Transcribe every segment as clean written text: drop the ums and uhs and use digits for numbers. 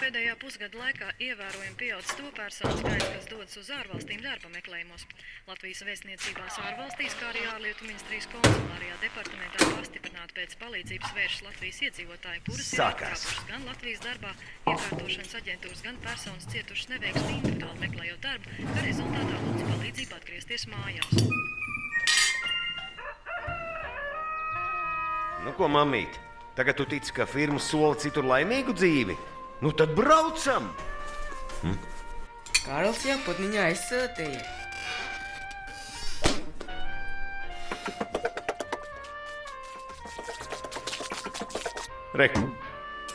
pēdējā pusgada laikā ievērojami pieaudzis to personu skaits, kas dodas uz ārvalstīm darba meklējumos. Latvijas vēstniecībās ārvalstīs, kā arī ārlietu ministrijas konsulārijā departamentā pastiprināti pēc palīdzības vēršas Latvijas iedzīvotāji, kuras ir atkāpušas gan Latvijas darbā iekārtošanas aģentūras, gan personas cietušas neveiksmi individuāli meklējot darbu, kā rezultātā lūdz palīdzību atgriezties mājās. Nu ko, mamīt? Tagad tu tici, ka firma sola citur laimīgu dzīvi? Nu tad braucam! Kārls jau putniņu aizsūtīja. Rek,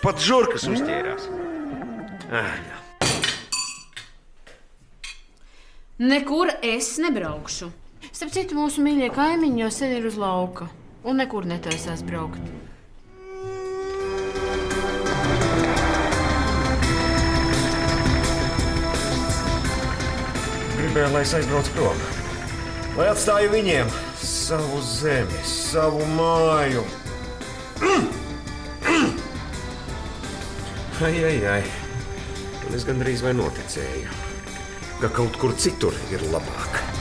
pat žurkas uzķērās. Nekur es nebraukšu. Starp citu, mūsu mīļie kaimiņi jau sen ir uz lauka un nekur netaisās braukt. Gribēju, lai es aizbraucu prom. Lai atstāju viņiem savu zemi, savu māju. Ai. Tad es gandrīz vai noticēju, ka kaut kur citur ir labāk.